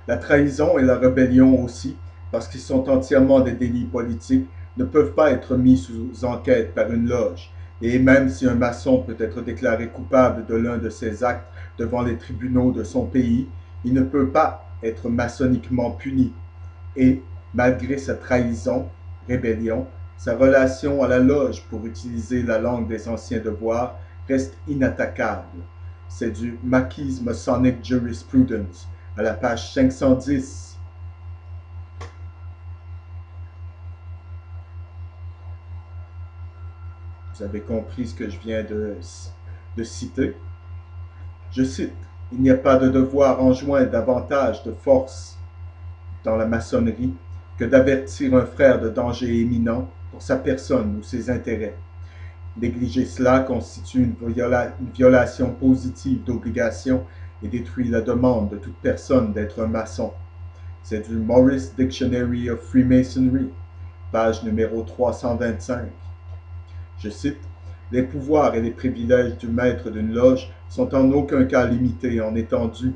La trahison et la rébellion aussi, parce qu'ils sont entièrement des délits politiques, ne peuvent pas être mis sous enquête par une loge. Et même si un maçon peut être déclaré coupable de l'un de ses actes devant les tribunaux de son pays, il ne peut pas être maçonniquement puni. Et, malgré sa trahison, rébellion, sa relation à la loge, pour utiliser la langue des anciens devoirs, reste inattaquable. C'est du Mackey's Masonic Jurisprudence, à la page 510. Vous avez compris ce que je viens de citer. Je cite, il n'y a pas de devoir enjoint davantage de force dans la maçonnerie que d'avertir un frère de danger imminent pour sa personne ou ses intérêts. Négliger cela constitue une violation positive d'obligation et détruit la demande de toute personne d'être un maçon. C'est du Morris Dictionary of Freemasonry, page numéro 325. Je cite, les pouvoirs et les privilèges du maître d'une loge sont en aucun cas limités en étendue.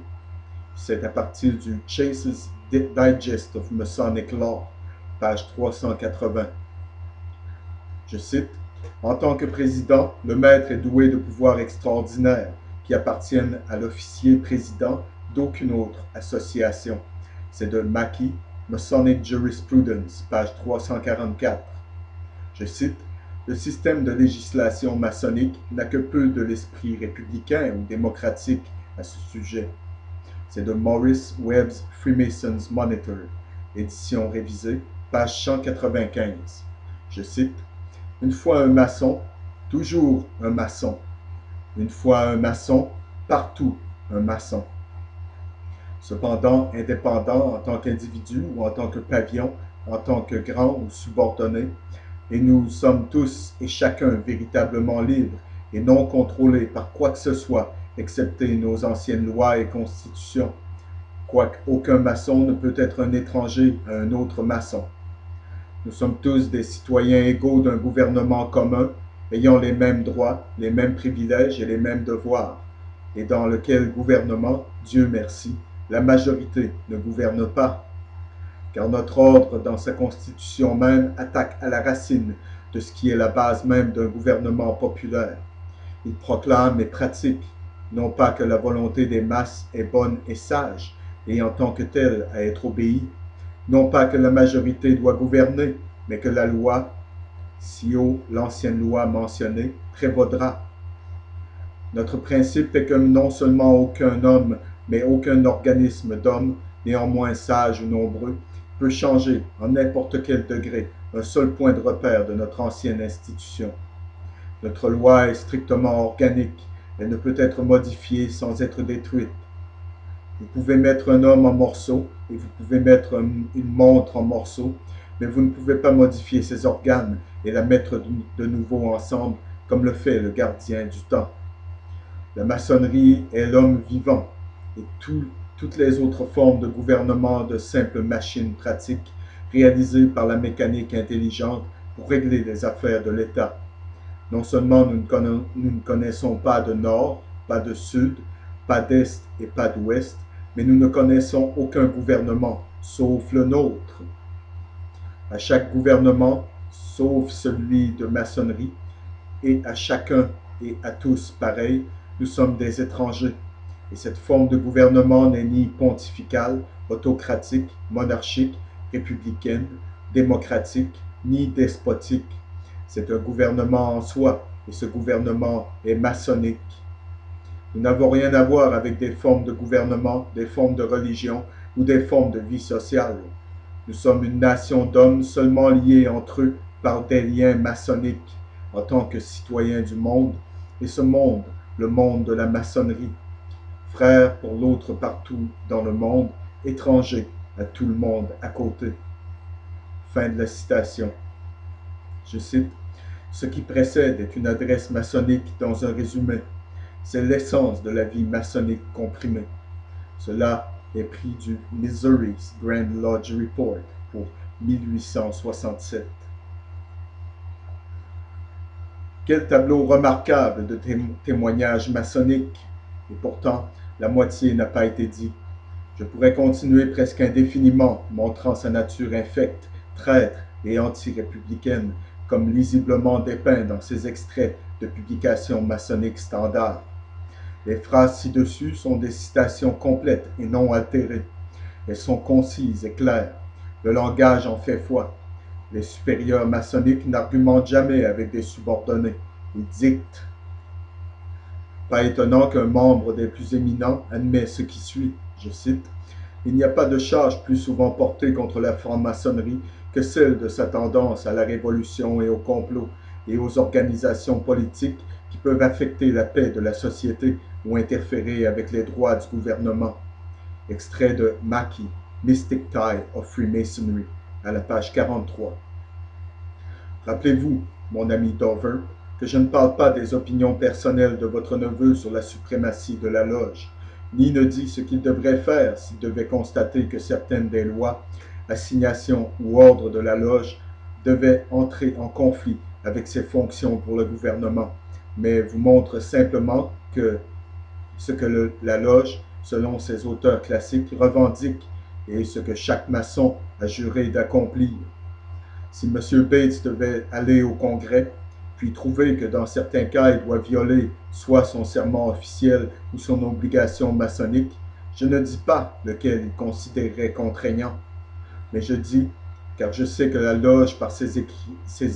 C'est à partir du Chase's Digest of Masonic Law, page 380. Je cite, en tant que président, le maître est doué de pouvoirs extraordinaires qui appartiennent à l'officier président d'aucune autre association. C'est de Mackey, Masonic Jurisprudence, page 344. Je cite, le système de législation maçonnique n'a que peu de l'esprit républicain ou démocratique à ce sujet. C'est de Morris Webb's Freemasons Monitor, édition révisée, page 195. Je cite, une fois un maçon, toujours un maçon. Une fois un maçon, partout un maçon. Cependant, indépendant en tant qu'individu ou en tant que pavillon, en tant que grand ou subordonné, et nous sommes tous et chacun véritablement libres et non contrôlés par quoi que ce soit, excepté nos anciennes lois et constitutions, quoique aucun maçon ne peut être un étranger à un autre maçon. Nous sommes tous des citoyens égaux d'un gouvernement commun, ayant les mêmes droits, les mêmes privilèges et les mêmes devoirs, et dans lequel gouvernement, Dieu merci, la majorité ne gouverne pas. Car notre ordre, dans sa constitution même, attaque à la racine de ce qui est la base même d'un gouvernement populaire. Il proclame et pratique, non pas que la volonté des masses est bonne et sage, et en tant que telle à être obéie, non pas que la majorité doit gouverner, mais que la loi, si haut l'ancienne loi mentionnée, prévaudra. Notre principe est que non seulement aucun homme, mais aucun organisme d'hommes, néanmoins sage ou nombreux, peut changer, en n'importe quel degré, un seul point de repère de notre ancienne institution. Notre loi est strictement organique, elle ne peut être modifiée sans être détruite. Vous pouvez mettre un homme en morceaux et vous pouvez mettre une montre en morceaux, mais vous ne pouvez pas modifier ses organes et la mettre de nouveau ensemble comme le fait le gardien du temps. La maçonnerie est l'homme vivant et toutes les autres formes de gouvernement de simples machines pratiques réalisées par la mécanique intelligente pour régler les affaires de l'État. Non seulement nous ne connaissons pas de nord, pas de sud, pas d'est et pas d'ouest, mais nous ne connaissons aucun gouvernement, sauf le nôtre. À chaque gouvernement, sauf celui de maçonnerie, et à chacun et à tous pareil, nous sommes des étrangers. Et cette forme de gouvernement n'est ni pontificale, autocratique, monarchique, républicaine, démocratique, ni despotique. C'est un gouvernement en soi, et ce gouvernement est maçonnique. Nous n'avons rien à voir avec des formes de gouvernement, des formes de religion ou des formes de vie sociale. Nous sommes une nation d'hommes seulement liés entre eux par des liens maçonniques en tant que citoyens du monde, et ce monde, le monde de la maçonnerie, frères pour l'autre partout dans le monde, étrangers à tout le monde à côté. Fin de la citation. Je cite, ce qui précède est une adresse maçonnique dans un résumé. C'est l'essence de la vie maçonnique comprimée. Cela est pris du Missouri's Grand Lodge Report pour 1867. Quel tableau remarquable de témoignages maçonniques! Et pourtant, la moitié n'a pas été dit. Je pourrais continuer presque indéfiniment, montrant sa nature infecte, traître et anti-républicaine, comme lisiblement dépeint dans ces extraits de publications maçonniques standards. Les phrases ci-dessus sont des citations complètes et non altérées. Elles sont concises et claires. Le langage en fait foi. Les supérieurs maçonniques n'argumentent jamais avec des subordonnés. Ils dictent. Pas étonnant qu'un membre des plus éminents admet ce qui suit. Je cite. Il n'y a pas de charge plus souvent portée contre la franc-maçonnerie que celle de sa tendance à la révolution et au complot et aux organisations politiques qui peuvent affecter la paix de la société ou interférer avec les droits du gouvernement. Extrait de Mackey, Mystic Tie of Freemasonry, à la page 43. Rappelez-vous, mon ami Dover, que je ne parle pas des opinions personnelles de votre neveu sur la suprématie de la loge, ni ne dis ce qu'il devrait faire s'il devait constater que certaines des lois, assignations ou ordres de la loge devaient entrer en conflit avec ses fonctions pour le gouvernement, mais vous montre simplement que ce que la loge, selon ses auteurs classiques, revendique et ce que chaque maçon a juré d'accomplir. Si M. Bates devait aller au Congrès, puis trouver que dans certains cas il doit violer soit son serment officiel ou son obligation maçonnique, je ne dis pas lequel il considérerait contraignant, mais je dis, car je sais que la loge, par ses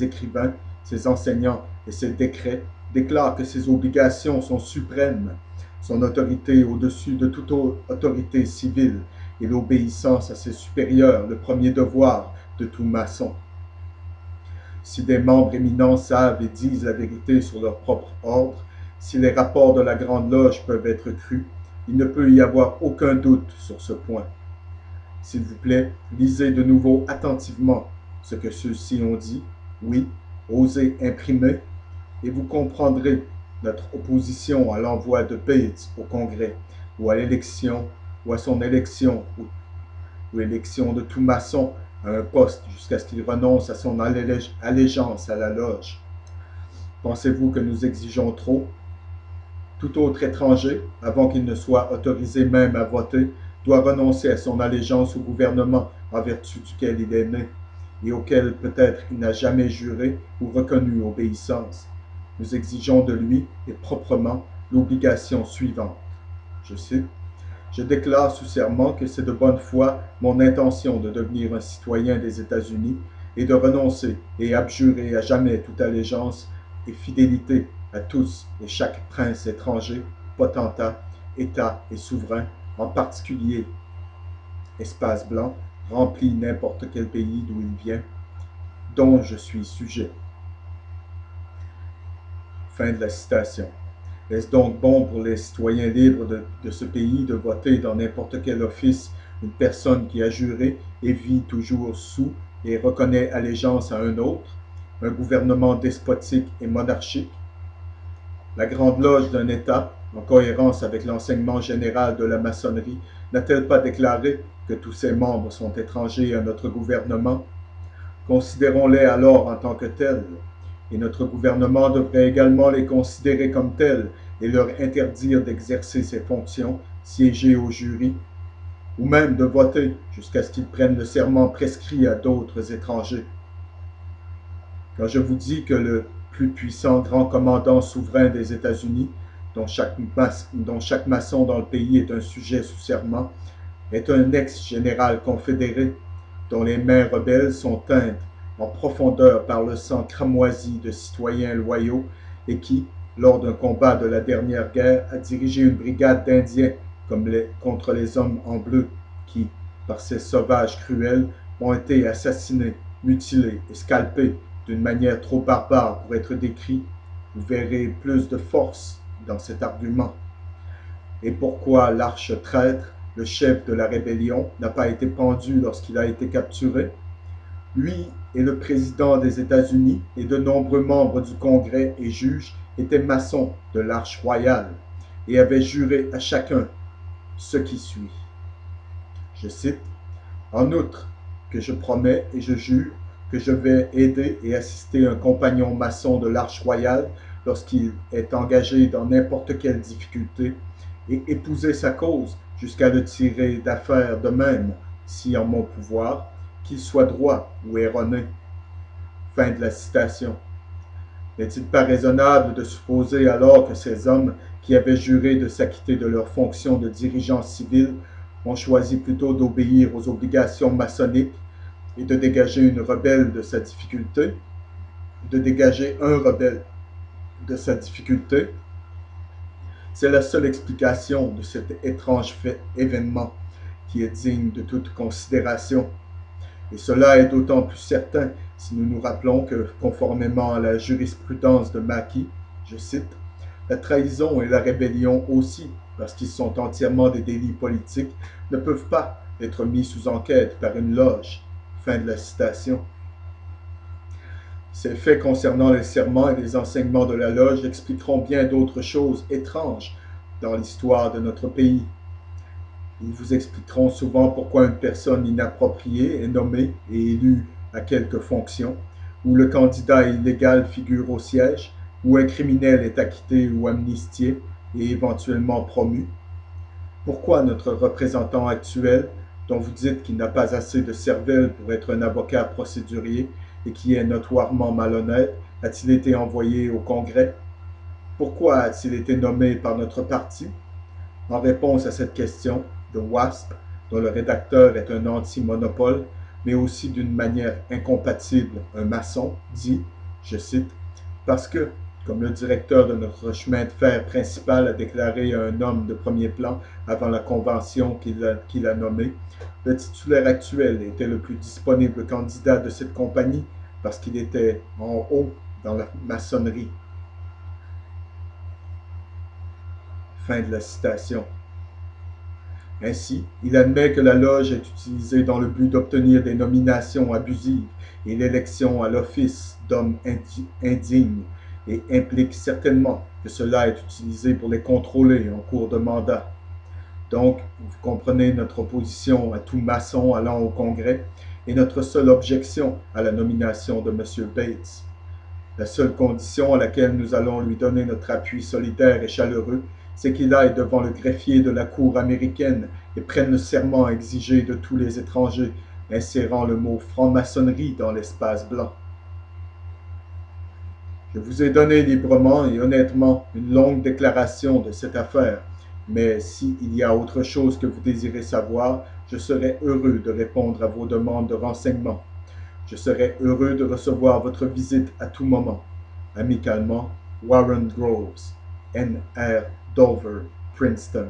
écrivains, ses enseignants et ses décrets, déclare que ses obligations sont suprêmes, son autorité au-dessus de toute autorité civile et l'obéissance à ses supérieurs, le premier devoir de tout maçon. Si des membres éminents savent et disent la vérité sur leur propre ordre, si les rapports de la Grande Loge peuvent être crus, il ne peut y avoir aucun doute sur ce point. S'il vous plaît, lisez de nouveau attentivement ce que ceux-ci ont dit, oui, osez imprimer, et vous comprendrez notre opposition à l'envoi de Bates au Congrès, ou à l'élection, ou à son élection, ou l'élection de tout maçon à un poste jusqu'à ce qu'il renonce à son allégeance à la loge. Pensez-vous que nous exigeons trop? Tout autre étranger, avant qu'il ne soit autorisé même à voter, doit renoncer à son allégeance au gouvernement en vertu duquel il est né, et auquel peut-être il n'a jamais juré ou reconnu obéissance. Nous exigeons de lui, et proprement, l'obligation suivante. Je cite. Je déclare sous serment que c'est de bonne foi mon intention de devenir un citoyen des États-Unis et de renoncer et abjurer à jamais toute allégeance et fidélité à tous et chaque prince étranger, potentat, État et souverain, en particulier, espace blanc, remplit n'importe quel pays d'où il vient, dont je suis sujet. Fin de la citation. Est-ce donc bon pour les citoyens libres de ce pays de voter dans n'importe quel office une personne qui a juré et vit toujours sous et reconnaît allégeance à un autre, un gouvernement despotique et monarchique? La Grande Loge d'un État, en cohérence avec l'enseignement général de la maçonnerie, n'a-t-elle pas déclaré que tous ses membres sont étrangers à notre gouvernement? Considérons-les alors en tant que tels. Et notre gouvernement devrait également les considérer comme tels et leur interdire d'exercer ces fonctions, siéger au jury, ou même de voter jusqu'à ce qu'ils prennent le serment prescrit à d'autres étrangers. Quand je vous dis que le plus puissant grand commandant souverain des États-Unis, dont chaque maçon dans le pays est un sujet sous serment, est un ex-général confédéré, dont les mains rebelles sont teintes en profondeur par le sang cramoisi de citoyens loyaux et qui, lors d'un combat de la dernière guerre, a dirigé une brigade d'Indiens contre les hommes en bleu qui, par ces sauvages cruels, ont été assassinés, mutilés et scalpés d'une manière trop barbare pour être décrit, vous verrez plus de force dans cet argument. Et pourquoi l'arche-traître, le chef de la rébellion, n'a pas été pendu lorsqu'il a été capturé? Lui et le président des États-Unis et de nombreux membres du Congrès et juges étaient maçons de l'Arche royale et avaient juré à chacun ce qui suit. Je cite, « En outre, que je promets et je jure que je vais aider et assister un compagnon maçon de l'Arche royale lorsqu'il est engagé dans n'importe quelle difficulté et épouser sa cause jusqu'à le tirer d'affaire de même, si en mon pouvoir, qu'il soit droit ou erroné. Fin de la citation. N'est-il pas raisonnable de supposer alors que ces hommes qui avaient juré de s'acquitter de leurs fonctions de dirigeants civils ont choisi plutôt d'obéir aux obligations maçonniques et de dégager une rebelle de sa difficulté, de dégager un rebelle de sa difficulté? C'est la seule explication de cet étrange événement qui est digne de toute considération. Et cela est d'autant plus certain si nous nous rappelons que, conformément à la jurisprudence de Mackey, je cite, la trahison et la rébellion aussi, parce qu'ils sont entièrement des délits politiques, ne peuvent pas être mis sous enquête par une loge. Fin de la citation. Ces faits concernant les serments et les enseignements de la loge expliqueront bien d'autres choses étranges dans l'histoire de notre pays. Ils vous expliqueront souvent pourquoi une personne inappropriée est nommée et élue à quelque fonction, où le candidat illégal figure au siège, où un criminel est acquitté ou amnistié et éventuellement promu. Pourquoi notre représentant actuel, dont vous dites qu'il n'a pas assez de cervelle pour être un avocat procédurier et qui est notoirement malhonnête, a-t-il été envoyé au Congrès? Pourquoi a-t-il été nommé par notre parti? En réponse à cette question, The Wasp, dont le rédacteur est un anti-monopole, mais aussi d'une manière incompatible un maçon, dit, je cite, « Parce que, comme le directeur de notre chemin de fer principal a déclaré à un homme de premier plan avant la convention qu'il a nommée, le titulaire actuel était le plus disponible candidat de cette compagnie parce qu'il était en haut dans la maçonnerie. » Fin de la citation. Ainsi, il admet que la loge est utilisée dans le but d'obtenir des nominations abusives et l'élection à l'office d'hommes indignes, et implique certainement que cela est utilisé pour les contrôler en cours de mandat. Donc, vous comprenez notre opposition à tout maçon allant au Congrès et notre seule objection à la nomination de M. Bates. La seule condition à laquelle nous allons lui donner notre appui solitaire et chaleureux, c'est qu'il aille devant le greffier de la Cour américaine et prenne le serment exigé de tous les étrangers, insérant le mot franc-maçonnerie dans l'espace blanc. Je vous ai donné librement et honnêtement une longue déclaration de cette affaire, mais s'il y a autre chose que vous désirez savoir, je serai heureux de répondre à vos demandes de renseignements. Je serai heureux de recevoir votre visite à tout moment. Amicalement, Warren Groves, N.R. Dover, Princeton.